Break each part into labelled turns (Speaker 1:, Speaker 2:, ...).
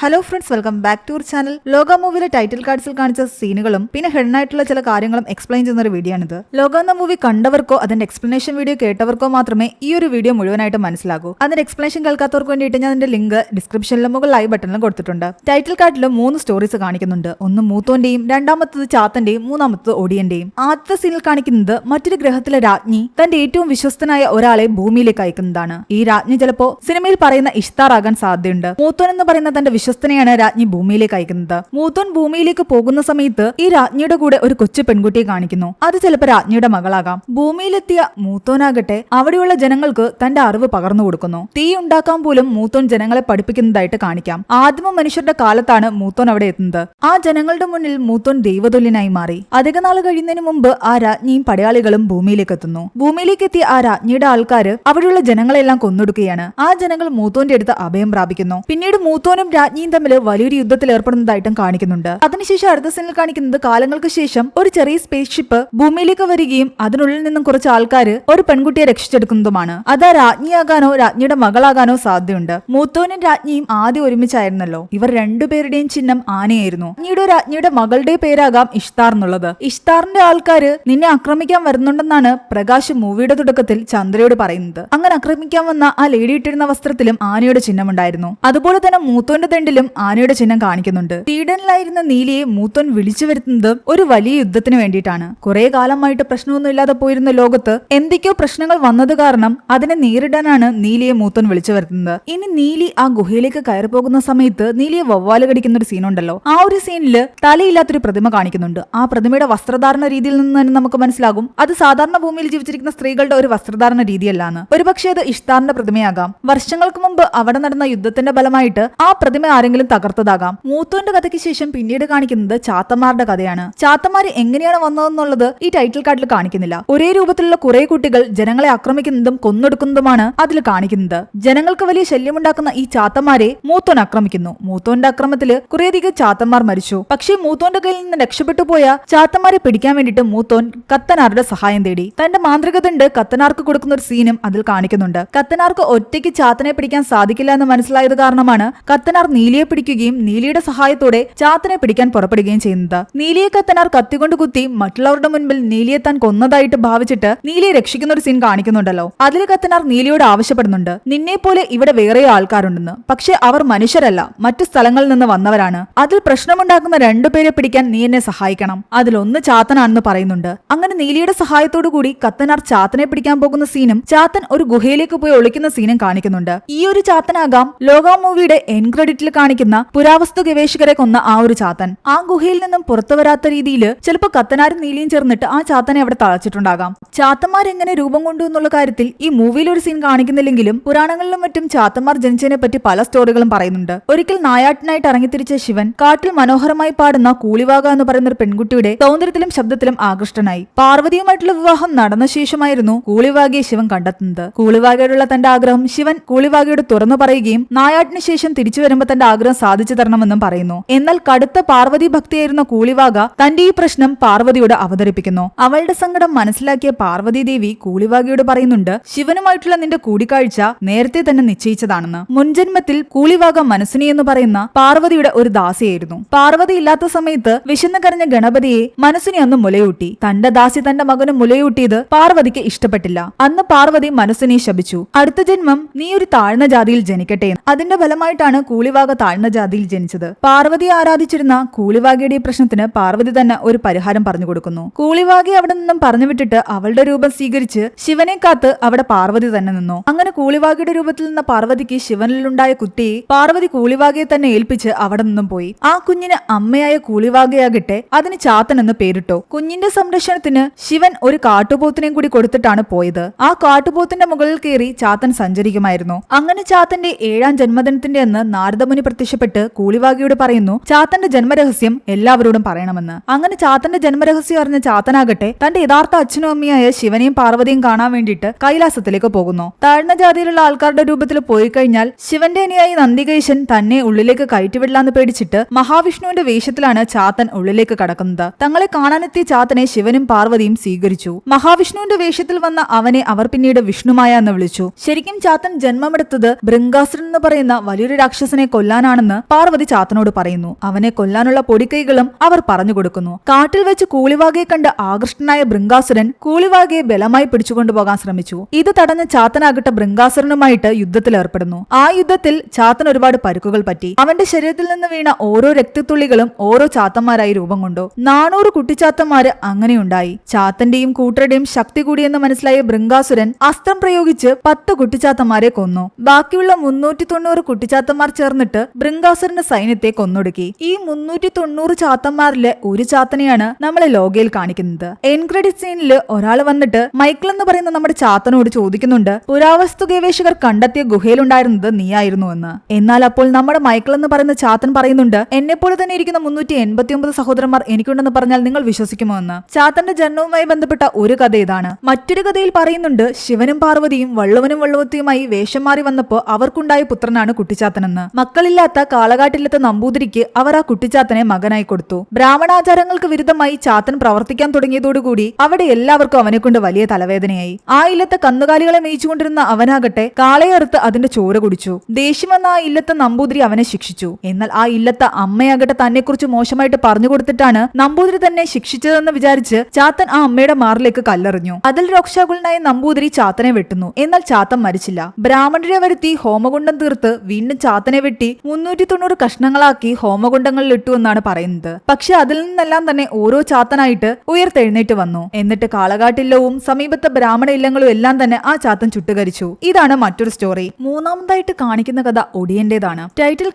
Speaker 1: Hello friends, welcome back to our channel. Loka മൂവിയിലെ title കാർഡ്സിൽ കാണിച്ച സീനുകളും പിന്നെ ഹെഡനായിട്ടുള്ള ചില കാര്യങ്ങളും എക്സ്പ്ലെയിൻ ചെയ്യുന്ന ഒരു വീഡിയോ ആണിത്. ലോക എന്ന മൂവി കണ്ടവർക്കോ അതിന്റെ എക്സ്പ്ലനേഷൻ വീഡിയോ കേട്ടവർക്കോ മാത്രമേ ഈ ഒരു വീഡിയോ മുഴുവനായിട്ട് മനസ്സിലാകൂ. അതിന്റെ എക്സ്പ്ലനേഷൻ കേൾക്കാത്തവർക്ക് വേണ്ടിയിട്ട് ഞാൻ അതിന്റെ ലിങ്ക് ഡിസ്ക്രിപ്ഷനിലും മുകളിൽ ഐ ബട്ടണിലും കൊടുത്തിട്ടുണ്ട്. ടൈറ്റിൽ കാർഡിൽ 3 സ്റ്റോറീസ് കാണിക്കുന്നുണ്ട്. ഒന്ന് മൂത്തോന്റെയും, രണ്ടാമത്തത് ചാത്തന്റെയും, മൂന്നാമത്തത് ഒടിയന്റെയും. ആദ്യത്തെ സീനിൽ കാണിക്കുന്നത് മറ്റൊരു ഗ്രഹത്തിലെ രാജ്ഞി തന്റെ ഏറ്റവും വിശ്വസ്തനായ ഒരാളെ ഭൂമിയിലേക്ക് അയക്കുന്നതാണ്. ഈ രാജ്ഞി ചിലപ്പോ സിനിമയിൽ പറയുന്ന ഇഷ്താർ ആകാൻ സാധ്യതയുണ്ട്. മൂത്തോൻ എന്ന് പറയുന്ന തന്റെ വിശ്വസ്തനെയാണ് രാജ്ഞി ഭൂമിയിലേക്ക് അയക്കുന്നത്. മൂത്തോൻ ഭൂമിയിലേക്ക് പോകുന്ന സമയത്ത് ഈ രാജ്ഞിയുടെ കൂടെ ഒരു കൊച്ചു പെൺകുട്ടിയെ കാണിക്കുന്നു. അത് ചിലപ്പോൾ രാജ്ഞിയുടെ മകളാകാം. ഭൂമിയിലെത്തിയ മൂത്തോനാകട്ടെ അവിടെയുള്ള ജനങ്ങൾക്ക് തന്റെ അറിവ് പകർന്നു കൊടുക്കുന്നു. തീ ഉണ്ടാക്കാൻ പോലും മൂത്തോൻ ജനങ്ങളെ പഠിപ്പിക്കുന്നതായിട്ട് കാണിക്കാം. ആദിമ മനുഷ്യരുടെ കാലത്താണ് മൂത്തോൻ അവിടെ എത്തുന്നത്. ആ ജനങ്ങളുടെ മുന്നിൽ മൂത്തോൻ ദൈവതുല്യനായി മാറി. അധിക നാൾ കഴിയുന്നതിന് മുമ്പ് ആ രാജ്ഞിയും പടയാളികളും ഭൂമിയിലേക്ക് എത്തുന്നു. ഭൂമിയിലേക്ക് എത്തിയ ആ രാജ്ഞിയുടെ ആൾക്കാര് അവിടെയുള്ള ജനങ്ങളെല്ലാം കൊന്നൊടുക്കുകയാണ്. ആ ജനങ്ങൾ മൂത്തോന്റെ അടുത്ത് അഭയം പ്രാപിക്കുന്നു. പിന്നീട് മൂത്തോനും രാജ്ഞിയും തമ്മിൽ വലിയൊരു യുദ്ധത്തിൽ ഏർപ്പെടുന്നതായിട്ടും കാണിക്കുന്നുണ്ട്. അതിനുശേഷം അടുത്ത സീനിൽ കാണിക്കുന്നത് കാലങ്ങൾക്ക് ശേഷം ഒരു ചെറിയ സ്പേസ് ഷിപ്പ് ഭൂമിയിലേക്ക് വരികയും അതിനുള്ളിൽ നിന്നും കുറച്ച് ആൾക്കാര് ഒരു പെൺകുട്ടിയെ രക്ഷിച്ചെടുക്കുന്നതുമാണ്. അത് രാജ്ഞിയാകാനോ രാജ്ഞിയുടെ മകളാകാനോ സാധ്യതയുണ്ട്. മൂത്തോനും രാജ്ഞിയും ആദ്യം ഒരുമിച്ചായിരുന്നല്ലോ. ഇവർ രണ്ടുപേരുടെയും ചിഹ്നം ആനയായിരുന്നു. രാജ്ഞിയുടെ മകളുടെ പേരാകാം ഇഷ്താർ എന്നുള്ളത്. ഇഷ്താറിന്റെ ആൾക്കാര് നിന്നെ ആക്രമിക്കാൻ വരുന്നുണ്ടെന്നാണ് പ്രകാശ് മൂവിയുടെ തുടക്കത്തിൽ ചന്ദ്രയോട് പറയുന്നത്. അങ്ങനെ ആക്രമിക്കാൻ വന്ന ആ ലേഡി ഇട്ടിരുന്ന വസ്ത്രത്തിലും ആനയുടെ ചിഹ്നമുണ്ടായിരുന്നു. അതുപോലെ തന്നെ മൂത്തോന്റെ ദണ്ടിലും ആനയുടെ ചിഹ്നം കാണിക്കുന്നുണ്ട്. സ്വീഡനിലായിരുന്ന നീലിയെ മൂത്തോൻ വിളിച്ചു വരുത്തുന്നത് ഒരു വലിയ യുദ്ധത്തിന് വേണ്ടിയിട്ടാണ്. കുറെ കാലമായിട്ട് പ്രശ്നമൊന്നും ഇല്ലാതെ പോയിരുന്ന ലോകത്ത് എന്തൊക്കെയോ പ്രശ്നങ്ങൾ വന്നത് കാരണം അതിനെ നേരിടാനാണ് നീലിയെ മൂത്തോൻ വിളിച്ചു വരുത്തുന്നത്. ഇനി നീലി ആ ഗുഹയിലേക്ക് കയറി പോകുന്ന സമയത്ത് നീലിയെ വവ്വാല് കടിക്കുന്ന ഒരു സീനുണ്ടല്ലോ. ആ ഒരു സീനില് തലയില്ലാത്തൊരു പ്രതിമ കാണിക്കുന്നുണ്ട്. ആ പ്രതിമയുടെ വസ്ത്രധാരണ രീതിയിൽ നിന്ന് തന്നെ നമുക്ക് മനസ്സിലാകും അത് സാധാരണ ഭൂമിയിൽ ജീവിച്ചിരിക്കുന്ന സ്ത്രീകളുടെ ഒരു വസ്ത്രധാരണ രീതിയല്ലാന്ന്. ഒരുപക്ഷെ അത് ഇഷ്താറിന്റെ പ്രതിമയാകാം. വർഷങ്ങൾക്ക് മുമ്പ് അവിടെ നടന്ന യുദ്ധത്തിന്റെ ഫലമായിട്ട് ആ പ്രതിമ ആരെങ്കിലും തകർത്തതാകാം. മൂത്തോന്റെ കഥയ്ക്ക് ശേഷം പിന്നീട് കാണിക്കുന്നത് ചാത്തന്മാരുടെ കഥയാണ്. ചാത്തന്മാര് എങ്ങനെയാണ് വന്നതെന്നുള്ളത് ഈ ടൈറ്റിൽ കാർഡിൽ കാണിക്കുന്നില്ല. ഒരേ രൂപത്തിലുള്ള കുറെ കുട്ടികൾ ജനങ്ങളെ ആക്രമിക്കുന്നതും കൊന്നൊടുക്കുന്നതുമാണ് അതിൽ കാണിക്കുന്നത്. ജനങ്ങൾക്ക് വലിയ ശല്യമുണ്ടാക്കുന്ന ഈ ചാത്തന്മാരെ മൂത്തോൻ ആക്രമിക്കുന്നു. മൂത്തോന്റെ അക്രമത്തില് കുറേയധികം ചാത്തന്മാർ മരിച്ചു. പക്ഷേ മൂത്തോന്റെ കയ്യിൽ നിന്ന് രക്ഷപ്പെട്ടു പോയ ചാത്തന്മാരെ പിടിക്കാൻ വേണ്ടിയിട്ട് മൂത്തോൻ കത്തനാരുടെ സഹായം തേടി. തന്റെ മാന്ത്രികതണ്ട് കത്തനാർക്ക് കൊടുക്കുന്ന ഒരു സീനും അതിൽ കാണിക്കുന്നുണ്ട്. കത്തനാർക്ക് ഒറ്റയ്ക്ക് ചാത്തനെ പിടിക്കാൻ സാധിക്കില്ല എന്ന് മനസ്സിലായത് കാരണമാണ് കത്തനാർ നീലിയെ പിടിക്കുകയും നീലിയുടെ സഹായത്തോടെ ചാത്തനെ പിടിക്കാൻ പുറപ്പെടുകയും ചെയ്യുന്നത്. നീലിയെ കത്തനാർ കത്തികൊണ്ട് കുത്തി മറ്റുള്ളവരുടെ മുൻപിൽ നീലിയെ താൻ കൊന്നതായിട്ട് ഭാവിച്ചിട്ട് നീലിയെ രക്ഷിക്കുന്ന ഒരു സീൻ കാണിക്കുന്നുണ്ടല്ലോ. അതിൽ കത്തനാർ നീലിയോട് ആവശ്യപ്പെടുന്നുണ്ട്, നിന്നെ പോലെ ഇവിടെ വേറെ ആൾക്കാരുണ്ടെന്ന്. പക്ഷെ അവർ മനുഷ്യരല്ല, മറ്റു സ്ഥലങ്ങളിൽ നിന്ന് വന്നവരാണ്. അതിൽ പ്രശ്നമുണ്ടാക്കുന്ന 2 പേരെ പിടിക്കാൻ നീ എന്നെ സഹായിക്കണം. അതിലൊന്ന് ചാത്തനാണെന്ന് പറയുന്നുണ്ട്. അങ്ങനെ നീലിയുടെ സഹായത്തോടു കൂടി കത്തനാർ ചാത്തനെ പിടിക്കാൻ പോകുന്ന സീനും ചാത്തൻ ഒരു ഗുഹയിലേക്ക് പോയി ഒളിക്കുന്ന സീനും കാണിക്കുന്നുണ്ട്. ഈ ഒരു ചാത്തനാകാം ലോക മൂവിയുടെ എൻ ക്രെഡിറ്റിൽ കാണിക്കുന്ന പുരാവസ്തു ഗവേഷകരെ കൊന്ന ആ ഒരു ചാത്തൻ. ആ ഗുഹയിൽ നിന്നും പുറത്തു വരാത്ത രീതിയിൽ ചിലപ്പോൾ കത്തനാരും നീലിയും ചേർന്നിട്ട് ആ ചാത്തനെ അവിടെ തളച്ചിട്ടുണ്ടാകാം. ചാത്തന്മാരെങ്ങനെ രൂപം കൊണ്ടു എന്നുള്ള കാര്യത്തിൽ ഈ മൂവിയിൽ ഒരു സീൻ കാണിക്കുന്നില്ലെങ്കിലും പുരാണങ്ങളിലും മറ്റും ചാത്തന്മാർ ജനിച്ചതിനെ പറ്റി പല സ്റ്റോറികളും പറയുന്നുണ്ട്. ഒരിക്കൽ നായാട്ടിനായിട്ട് ഇറങ്ങിത്തിരിച്ച ശിവൻ കാട്ടിൽ മനോഹരമായി പാടുന്ന കൂളിവാക എന്ന് പറയുന്ന ഒരു പെൺകുട്ടിയുടെ സൗന്ദര്യത്തിലും ശബ്ദത്തിലും ആകൃഷ്ടനായി. പാർവതിയുമായിട്ടുള്ള വിവാഹം നടന്ന ശേഷമായിരുന്നു കൂളിവാകയെ ശിവൻ കണ്ടെത്തുന്നത്. കൂളിവാകയോടുള്ള തന്റെ ആഗ്രഹം ശിവൻ കൂളിവാകയോട് തുറന്നു പറയുകയും നായാട്ടിന് ശേഷം തിരിച്ചു വരുമ്പോൾ തന്റെ ആഗ്രഹം സാധിച്ചു തരണമെന്നും പറയുന്നു. എന്നാൽ കടുത്ത പാർവതി ഭക്തിയായിരുന്ന കൂളിവാക തന്റെ ഈ പ്രശ്നം പാർവതിയോട് അവതരിപ്പിക്കുന്നു. അവളുടെ സങ്കടം മനസ്സിലാക്കിയ പാർവതി ദേവി കൂളിവാകയോട് പറയുന്നുണ്ട്, ശിവനുമായിട്ടുള്ള നിന്റെ കൂടിക്കാഴ്ച നേരത്തെ തന്നെ നിശ്ചയിച്ചതാണെന്ന്. മുൻജന്മത്തിൽ കൂളിവാക മനസ്സിനി എന്ന് പറയുന്ന പാർവതിയുടെ ഒരു ദാസിയായിരുന്നു. പാർവതി ഇല്ലാത്ത സമയത്ത് വിശന്നു കരഞ്ഞ ഗണപതിയെ മനസ്സിനി അന്ന് മുലയൂട്ടി. തന്റെ ദാസി തന്റെ മകന് മുലയൂട്ടിയത് പാർവതിക്ക് ഇഷ്ടപ്പെട്ടില്ല. അന്ന് പാർവതി മനസ്സിനെ ശപിച്ചു, അടുത്ത ജന്മം നീ ഒരു താഴ്ന്ന ജാതിയിൽ ജനിക്കട്ടെ. അതിന്റെ ഫലമായിട്ടാണ് കൂളിവാക താഴ്ന്ന ജാതിയിൽ ജനിച്ചത്. പാർവതിയെ ആരാധിച്ചിരുന്ന കൂളിവാകയുടെ പ്രശ്നത്തിന് പാർവതി തന്നെ ഒരു പരിഹാരം പറഞ്ഞു കൊടുക്കുന്നു. കൂളിവാകയെ അവിടെ നിന്നും പറഞ്ഞു വിട്ടിട്ട് അവളുടെ രൂപം സ്വീകരിച്ച് ശിവനെ കാത്ത് അവിടെ പാർവതി തന്നെ നിന്നു. അങ്ങനെ കൂളിവാകയുടെ രൂപത്തിൽ നിന്ന പാർവതിക്ക് ശിവനിലുണ്ടായ കുട്ടിയെ പാർവതി കൂളിവാകയെ തന്നെ ഏൽപ്പിച്ച് അവിടെ നിന്നും പോയി. ആ കുഞ്ഞിന് അമ്മയായ കൂളിവാകയാകട്ടെ അതിന് ചാത്തൻ എന്ന് പേരിട്ടു. കുഞ്ഞിന്റെ സംരക്ഷണത്തിന് ശിവൻ ഒരു കാട്ടുപോത്തിനെയും കൂടി കൊടുത്തിട്ടാണ് പോയത്. ആ കാട്ടുപോത്തിന്റെ മുകളിൽ കയറി ചാത്തൻ സഞ്ചരിക്കുമായിരുന്നു. അങ്ങനെ ചാത്തന്റെ 7ാം ജന്മദിനത്തിന്റെ അന്ന് നാരദമുനി പ്രത്യക്ഷപ്പെട്ട് കൂളിവാകയോട് പറയുന്നു, ചാത്തന്റെ ജന്മരഹസ്യം എല്ലാവരോടും പറയണമെന്ന്. അങ്ങനെ ചാത്തന്റെ ജന്മരഹസ്യം അറിഞ്ഞ ചാത്തനാകട്ടെ തന്റെ യഥാർത്ഥ അച്ഛനും അമ്മയായ ശിവനെയും പാർവതിയും കാണാൻ വേണ്ടിയിട്ട് കൈലാസത്തിലേക്ക് പോകുന്നു. താഴ്ന്ന ജാതിയിലുള്ള ആൾക്കാരുടെ രൂപത്തിൽ പോയി കഴിഞ്ഞാൽ ശിവന്റെ അനുയായി നന്ദികേശൻ തന്നെ ഉള്ളിലേക്ക് കയറ്റിവിടില്ലാന്ന് പേടിച്ചിട്ട് മഹാവിഷ്ണുവിന്റെ വേഷത്തിലാണ് ചാത്തൻ ഉള്ളിലേക്ക് കടക്കുന്നത്. തങ്ങളെ കാണാനെത്തിയ ചാത്തനെ ശിവനും പാർവതിയും സ്വീകരിച്ചു. മഹാവിഷ്ണുവിന്റെ വേഷത്തിൽ വന്ന അവനെ അവർ പിന്നീട് വിഷ്ണുമായ എന്ന് വിളിച്ചു. ശരിക്കും ചാത്തൻ ജന്മമെടുത്തത് ബൃങ്കാസുരൻ എന്ന് പറയുന്ന വലിയൊരു രാക്ഷസനെ കൊല്ലാൻ കൊല്ലാനാണെന്ന് പാർവതി ചാത്തനോട് പറയുന്നു. അവനെ കൊല്ലാനുള്ള പൊടിക്കൈകളും അവർ പറഞ്ഞു കൊടുക്കുന്നു. കാട്ടിൽ വെച്ച് കൂളിവാകയെ കണ്ട് ആകൃഷ്ടനായ ബൃങ്കാസുരൻ കൂളിവാകയെ ബലമായി പിടിച്ചുകൊണ്ടുപോകാൻ ശ്രമിച്ചു. ഇത് തടഞ്ഞ ചാത്തനാകട്ടെ ബൃങ്കാസുരനുമായിട്ട് യുദ്ധത്തിൽ ഏർപ്പെടുന്നു. ആ യുദ്ധത്തിൽ ചാത്തൻ ഒരുപാട് പരുക്കുകൾ പറ്റി. അവന്റെ ശരീരത്തിൽ നിന്ന് വീണ ഓരോ രക്തത്തുള്ളികളും ഓരോ ചാത്തന്മാരായി രൂപം കൊണ്ടു. 400 കുട്ടിച്ചാത്തന്മാര് അങ്ങനെയുണ്ടായി. ചാത്തന്റെയും കൂട്ടരുടെയും ശക്തി കൂടിയെന്ന് മനസ്സിലായ ബൃങ്കാസുരൻ അസ്ത്രം പ്രയോഗിച്ച് 10 കുട്ടിച്ചാത്തന്മാരെ കൊന്നു. ബാക്കിയുള്ള 390 കുട്ടിച്ചാത്തന്മാർ ചേർന്നിട്ട് ബൃങ്കാസുരന്റെ സൈന്യത്തെ കൊന്നൊടുക്കി. ഈ 390 ചാത്തന്മാരിലെ ഒരു ചാത്തനെയാണ് നമ്മളെ ലോകയിൽ കാണിക്കുന്നത്. എൻ ക്രെഡിറ്റ് സീനില് ഒരാൾ വന്നിട്ട് മൈക്കിൾ എന്ന് പറയുന്ന നമ്മുടെ ചാത്തനോട് ചോദിക്കുന്നുണ്ട്, പുരാവസ്തു ഗവേഷകർ കണ്ടെത്തിയ ഗുഹയിലുണ്ടായിരുന്നത് നീയായിരുന്നു എന്ന്. എന്നാൽ അപ്പോൾ നമ്മുടെ മൈക്കിൾ എന്ന് പറയുന്ന ചാത്തൻ പറയുന്നുണ്ട്, എന്നെപ്പോലെ തന്നെ ഇരിക്കുന്ന 389 സഹോദരന്മാർ എനിക്കുണ്ടെന്ന് പറഞ്ഞാൽ നിങ്ങൾ വിശ്വസിക്കുമോ എന്ന്. ചാത്തന്റെ ജന്മവുമായി ബന്ധപ്പെട്ട ഒരു കഥ ഇതാണ്. മറ്റൊരു കഥയിൽ പറയുന്നുണ്ട്, ശിവനും പാർവതിയും വള്ളുവനും വള്ളുവത്തിയുമായി വേഷം മാറി വന്നപ്പോ അവർക്കുണ്ടായ പുത്രനാണ് കുട്ടിച്ചാത്തനെന്ന്. മക്കളില്ലാത്ത കാളകാട്ടിലെത്ത നമ്പൂതിരിക്ക് അവർ ആ കുട്ടിച്ചാത്തനെ മകനായി കൊടുത്തു. ബ്രാഹ്മണാചാരങ്ങൾക്ക് വിരുദ്ധമായി ചാത്തൻ പ്രവർത്തിക്കാൻ തുടങ്ങിയതോടുകൂടി അവിടെ എല്ലാവർക്കും അവനെ കൊണ്ട് വലിയ തലവേദനയായി. ആ ഇല്ലത്തെ കന്നുകാലികളെ മേയിച്ചുകൊണ്ടിരുന്ന അവനാകട്ടെ കാളയറുത്ത് അതിന്റെ ചോര കുടിച്ചു. ദേഷ്യം വന്ന ആ ഇല്ലത്തെ നമ്പൂതിരി അവനെ ശിക്ഷിച്ചു. എന്നാൽ ആ ഇല്ലത്തെ അമ്മയാകട്ടെ തന്നെ കുറിച്ച് മോശമായിട്ട് പറഞ്ഞു കൊടുത്തിട്ടാണ് നമ്പൂതിരി തന്നെ ശിക്ഷിച്ചതെന്ന് വിചാരിച്ച് ചാത്തൻ ആ അമ്മയുടെ മാറിലേക്ക് കല്ലെറിഞ്ഞു. അതിൽ രോക്ഷാകുലനായ നമ്പൂതിരി ചാത്തനെ വെട്ടുന്നു. എന്നാൽ ചാത്തൻ മരിച്ചില്ല. ബ്രാഹ്മണരെ വരുത്തി ഹോമകുണ്ടം തീർത്ത് വീണ്ടും ചാത്തനെ വെട്ടി 390 കഷ്ണങ്ങളാക്കി ഹോമകുണ്ടങ്ങളിൽ ഇട്ടു എന്നാണ് പറയുന്നത്. പക്ഷെ അതിൽ നിന്നെല്ലാം തന്നെ ഓരോ ചാത്തനായിട്ട് ഉയർത്തെഴുന്നേറ്റ് വന്നു. എന്നിട്ട് കാളകാട്ടില്ലവും സമീപത്തെ ബ്രാഹ്മണ ഇല്ലങ്ങളും എല്ലാം തന്നെ ആ ചാത്തൻ ചുട്ടുകരിച്ചു. ഇതാണ് മറ്റൊരു സ്റ്റോറി. മൂന്നാമതായിട്ട് കാണിക്കുന്ന കഥ ഒടിയന്റേതാണ്. ടൈറ്റിൽ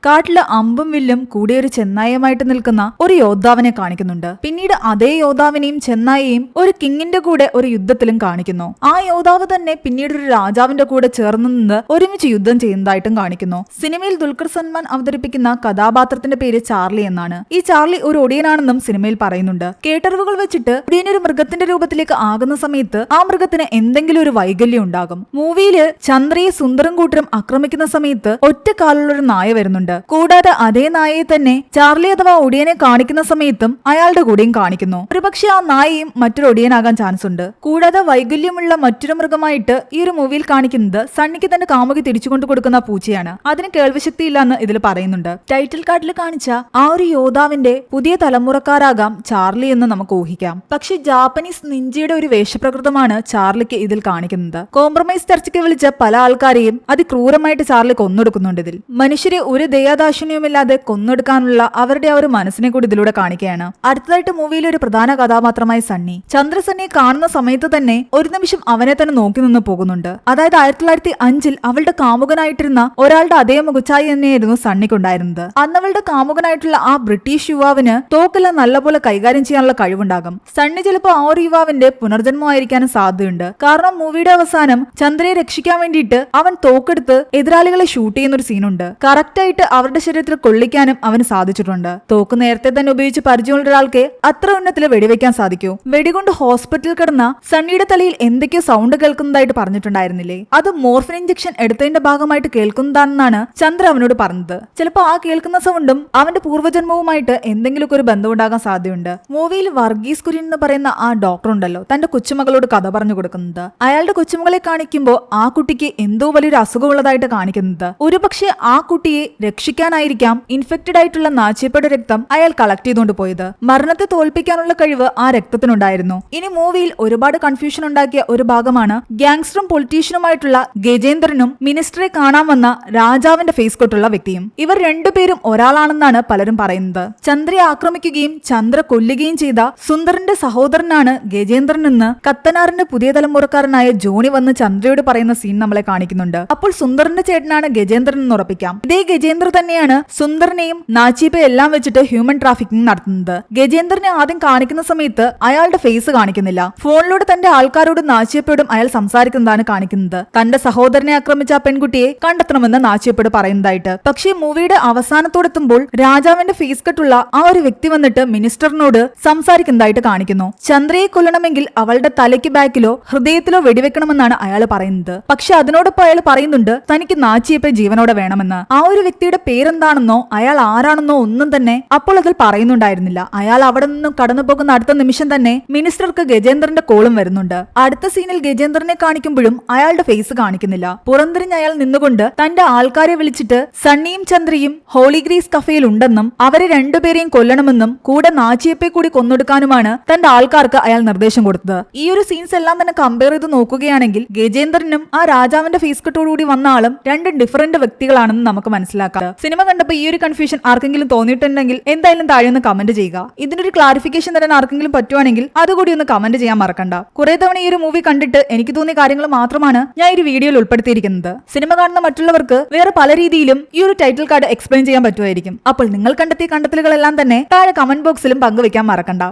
Speaker 1: കാട്ടില് അമ്പും വില്ലും കൂടിയ ഒരു ചെന്നായമായിട്ട് നിൽക്കുന്ന ഒരു യോദ്ധാവിനെ കാണിക്കുന്നുണ്ട്. പിന്നീട് അതേ യോദ്ധാവിനെയും ചെന്നായെയും ഒരു കിങ്ങിന്റെ കൂടെ ഒരു യുദ്ധത്തിലും കാണിക്കുന്നു. ആ യോദ്ധാവ് തന്നെ പിന്നീട് ഒരു രാജാവിന്റെ കൂടെ ചേർന്ന് നിന്ന് ഒരുമിച്ച് യുദ്ധം ചെയ്യുന്നതായിട്ടും കാണിക്കുന്നു. സിനിമയിൽ ദുൽഖർ സൽമാൻ അവതരിപ്പിക്കുന്ന കഥാപാത്രത്തിന്റെ പേര് ചാർലി എന്നാണ്. ഈ ചാർലി ഒരു ഒടിയനാണെന്നും സിനിമയിൽ പറയുന്നുണ്ട്. കേട്ടറിവുകൾ വെച്ചിട്ട് ഒടിയൻ ഒരു മൃഗത്തിന്റെ രൂപത്തിലേക്ക് ആകുന്ന സമയത്ത് ആ മൃഗത്തിന് എന്തെങ്കിലും ഒരു വൈകല്യം ഉണ്ടാകും. മൂവിയില് ചന്ദ്രയെ സുന്ദരം കൂട്ടരും ആക്രമിക്കുന്ന സമയത്ത് ഒറ്റ കാലുള്ള ഒരു നായ വരുന്നുണ്ട്. കൂടാതെ അതേ നായയെ തന്നെ ചാർലി അഥവാ ഒടിയനെ കാണിക്കുന്ന സമയത്തും അയാളുടെ കൂടെയും കാണിക്കുന്നു. ഒരുപക്ഷെ ആ നായയും മറ്റൊരു ഒടിയനാകാൻ ചാൻസ് ഉണ്ട്. കൂടാതെ വൈകല്യമുള്ള മറ്റൊരു മൃഗമായിട്ട് ഈ ഒരു മൂവിയിൽ കാണിക്കുന്നത് സണ്ണിക്ക് തന്റെ കാമുകി തിരിച്ചുകൊണ്ടു കൊടുക്കുന്ന പൂച്ചയാണ്. അതിന് കേൾവിശക്തി ഇല്ലാന്ന് ഇതിൽ പറയുന്നുണ്ട്. ടൈറ്റിൽ കാർഡിൽ കാണിച്ച ആ ഒരു യോദ്ധാവിന്റെ പുതിയ തലമുറക്കാരാകാം ചാർലി എന്ന് നമുക്ക് ഊഹിക്കാം. പക്ഷെ ജാപ്പനീസ് നിഞ്ചയുടെ ഒരു വേഷപ്രകൃതമാണ് ചാർലിക്ക് ഇതിൽ കാണിക്കുന്നത്. കോംപ്രമൈസ് ചർച്ചയ്ക്ക് വിളിച്ച പല ആൾക്കാരെയും അതിക്രൂരമായിട്ട് ചാർലി കൊന്നൊടുക്കുന്നുണ്ട്. ഇതിൽ മനുഷ്യരെ ഒരു ദയാദാക്ഷിണ്യവുമില്ലാതെ കൊന്നൊടുക്കാനുള്ള അവരുടെ ആ ഒരു മനസ്സിനെ കൂടി ഇതിലൂടെ കാണിക്കുകയാണ്. അടുത്തതായിട്ട് മൂവിയിലെ ഒരു പ്രധാന കഥാപാത്രമായ സണ്ണി. ചന്ദ്രസണ്ണിയെ കാണുന്ന സമയത്ത് തന്നെ ഒരു നിമിഷം അവനെ തന്നെ നോക്കി നിന്ന് പോകുന്നുണ്ട്. അതായത് 1905 അവളുടെ കാമുകനായിട്ടിരുന്ന ഒരാളുടെ അതേ മുഖച്ചായി തന്നെയായിരുന്നു സണ്ണിക്കുണ്ടായിരുന്നത്. അന്ന് അവളുടെ കാമുകനായിട്ടുള്ള ആ ബ്രിട്ടീഷ് യുവാവിന് തോക്കെല്ലാം നല്ലപോലെ കൈകാര്യം ചെയ്യാനുള്ള കഴിവുണ്ടാകും. സണ്ണി ചിലപ്പോൾ ആ ഒരു യുവാവിന്റെ പുനർജന്മമായിരിക്കാനും സാധ്യതയുണ്ട്. കാരണം മൂവിയുടെ അവസാനം ചന്ദ്രയെ രക്ഷിക്കാൻ വേണ്ടിയിട്ട് അവൻ തോക്കെടുത്ത് എതിരാളികളെ ഷൂട്ട് ചെയ്യുന്ന ഒരു സീനുണ്ട്. കറക്റ്റായിട്ട് അവരുടെ ശരീരത്തിൽ കൊള്ളിക്കാനും അവന് സാധിച്ചിട്ടുണ്ട്. തോക്ക് നേരത്തെ തന്നെ ഉപയോഗിച്ച് പരിചയമുള്ള ഒരാൾക്ക് അത്ര ഉന്നത്തിൽ വെടിവെക്കാൻ സാധിക്കൂ. വെടികൊണ്ട് ഹോസ്പിറ്റലിൽ കിടന്ന സണ്ണിയുടെ തലയിൽ എന്തൊക്കെയോ സൗണ്ട് കേൾക്കുന്നതായിട്ട് പറഞ്ഞിട്ടുണ്ടായിരുന്നില്ലേ? അത് മോർഫിൻ ഇഞ്ചക്ഷൻ എടുത്തതിന്റെ ഭാഗമായിട്ട് കേൾക്കുന്നതാണെന്നാണ് ചന്ദ്ര അവനോട് പറഞ്ഞത്. ചിലപ്പോൾ ആ കേൾക്കുന്ന സൗണ്ടും അവന്റെ പൂർവ്വജന്മവുമായിട്ട് എന്തെങ്കിലുമൊക്കെ ഒരു ബന്ധമുണ്ടാകാൻ സാധ്യതയുണ്ട്. മൂവിയിൽ വർഗീസ് കുര്യൻ എന്ന് പറയുന്ന ആ ഡോക്ടർ ഉണ്ടല്ലോ, തന്റെ കൊച്ചുമകളോട് കഥ പറഞ്ഞു കൊടുക്കുന്നത്. അയാളുടെ കൊച്ചുമകളെ കാണിക്കുമ്പോൾ ആ കുട്ടിക്ക് എന്തോ വലിയൊരു അസുഖമുള്ളതായിട്ട് കാണിക്കുന്നത്. ഒരുപക്ഷെ ആ കുട്ടിയെ രക്ഷിക്കാനായിരിക്കാം ഇൻഫെക്റ്റഡ് ആയിട്ടുള്ള നാച്ചിയപ്പയുടെ രക്തം അയാൾ കളക്ട് ചെയ്തുകൊണ്ട് പോയത്. മരണത്തെ തോൽപ്പിക്കാനുള്ള കഴിവ് ആ രക്തത്തിനുണ്ടായിരുന്നു. ഇനി മൂവിയിൽ ഒരുപാട് കൺഫ്യൂഷൻ ഉണ്ടാക്കിയ ഒരു ഭാഗമാണ് ഗ്യാങ്സ്റ്ററും പൊളിറ്റീഷ്യനുമായിട്ടുള്ള ഗജേന്ദ്രനും മിനിസ്റ്ററെ കാണാൻ വന്ന രാജാവിന്റെ ഫേസ് കൊട്ടുള്ള വ്യക്തിയും. ഇവർ രണ്ടുപേരും ഒരാളാണെന്നാണ് പലരും പറയുന്നത്. ചന്ദ്രയെ ആക്രമിക്കുകയും ചന്ദ്ര കൊല്ലുകയും ചെയ്ത സുന്ദറിന്റെ സഹോദരനാണ് ഗജേന്ദ്രൻ എന്ന് കത്തനാറിന്റെ പുതിയ തലമുറക്കാരനായ ജോണി വന്ന് ചന്ദ്രയോട് പറയുന്ന സീൻ നമ്മളെ കാണിക്കുന്നുണ്ട്. അപ്പോൾ സുന്ദറിന്റെ ചേട്ടനാണ് ഗജേന്ദ്രൻ എന്ന് ഉറപ്പിക്കാം. ഇതേ ഗജേന്ദ്ര തന്നെയാണ് സുന്ദറിനെയും നാച്ചിപ്പയും എല്ലാം വെച്ചിട്ട് ഹ്യൂമൻ ട്രാഫിക്കിംഗ് നടത്തുന്നത്. ഗജേന്ദ്രനെ ആദ്യം കാണിക്കുന്ന സമയത്ത് അയാളുടെ ഫേസ് കാണിക്കുന്നില്ല. ഫോണിലൂടെ തന്റെ ആൾക്കാരോടും നാച്ചിയപ്പയോടും അയാൾ സംസാരിക്കുന്നതാണ് കാണിക്കുന്നത്. തന്റെ സഹോദരനെ ആക്രമിച്ച ആ പെൺകുട്ടിയെ കണ്ടെത്തണമെന്ന് നാച്ചിയപ്പയോട് പറയുന്നതായിട്ട്. പക്ഷേ മൂവിയുടെ അവസാനത്തോടെത്തുമ്പോൾ രാജാവിന്റെ ഫേസ് കട്ടുള്ള ആ ഒരു വ്യക്തി വന്നിട്ട് മിനിസ്റ്ററിനോട് സംസാരിക്കുന്നതായിട്ട് കാണിക്കുന്നു. ചന്ദ്രയെ കൊല്ലണമെങ്കിൽ അവളുടെ തലയ്ക്ക് ബാക്കിലോ ഹൃദയത്തിലോ വെടിവെക്കണമെന്നാണ് അയാൾ പറയുന്നത്. പക്ഷെ അതിനോടൊപ്പം അയാൾ പറയുന്നുണ്ട് തനിക്ക് നാച്ചിയപ്പയെ ജീവനോടെ വേണമെന്ന്. ആ ഒരു വ്യക്തിയുടെ പേരെന്താണെന്നോ അയാൾ ആരാണെന്നോ ഒന്നും തന്നെ അപ്പോൾ അതിൽ പറയുന്നുണ്ടായിരുന്നില്ല. അയാൾ അവിടെ നിന്നും കടന്നു പോകുന്ന അടുത്ത നിമിഷം തന്നെ മിനിസ്റ്റർക്ക് ഗജേന്ദ്രന്റെ കോളും വരുന്നുണ്ട്. അടുത്ത സീനിൽ ഗജേന്ദ്രനെ കാണിക്കുമ്പോഴും അയാളുടെ ഫേസ് കാണിക്കുന്നില്ല. പുറംതിരിഞ്ഞ് അയാൾ നിന്നുകൊണ്ട് തന്റെ ആൾക്കാരെ വിളിച്ചിട്ട് എന്നിട്ട് സണ്ണിയും ചന്ദ്രയും ഹോളി ഗ്രേസ് കഫേയിൽ ഉണ്ടെന്നും അവരെ രണ്ടുപേരെയും കൊല്ലണമെന്നും കൂടെ നാച്ചിയപ്പെ കൂടി കൊന്നൊടുക്കാനുമാണ് തന്റെ ആൾക്കാർക്ക് അയാൾ നിർദ്ദേശം കൊടുത്തത്. ഈ ഒരു സീൻസ് എല്ലാം തന്നെ കമ്പയർ ചെയ്ത് നോക്കുകയാണെങ്കിൽ ഗജേന്ദ്രനും ആ രാജാവിന്റെ ഫേസ് കട്ടോടുകൂടി വന്ന ആളും രണ്ട് ഡിഫറന്റ് വ്യക്തികളാണെന്ന് നമുക്ക് മനസ്സിലാക്കാം. സിനിമ കണ്ടപ്പോൾ ഈ ഒരു കൺഫ്യൂഷൻ ആർക്കെങ്കിലും തോന്നിയിട്ടുണ്ടെങ്കിൽ എന്തായാലും താഴെ ഒന്ന് കമന്റ് ചെയ്യുക. ഇതിനൊരു ക്ലാരിഫിക്കേഷൻ തരാൻ ആർക്കെങ്കിലും പറ്റുവാണെങ്കിൽ അതുകൂടി ഒന്ന് കമന്റ് ചെയ്യാൻ മറക്കണ്ട. കുറെ തവണ ഈ ഒരു മൂവി കണ്ടിട്ട് എനിക്ക് തോന്നിയ കാര്യങ്ങൾ മാത്രമാണ് ഞാൻ ഈ ഒരു വീഡിയോയിൽ ഉൾപ്പെടുത്തിയിരിക്കുന്നത്. സിനിമ കാണുന്ന മറ്റുള്ളവർക്ക് വേറെ പല രീതിയിലും ഈ ഒരു ടൈറ്റിൽ കാർഡ് എക്സ്പ്ലെയിൻ ചെയ്യാൻ പറ്റുമായിരിക്കും. അപ്പോൾ നിങ്ങൾ കണ്ടെത്തിയ കണ്ടെത്തലുകളെല്ലാം തന്നെ താഴെ കമന്റ് ബോക്സിലും പങ്കുവെക്കാൻ മറക്കണ്ട.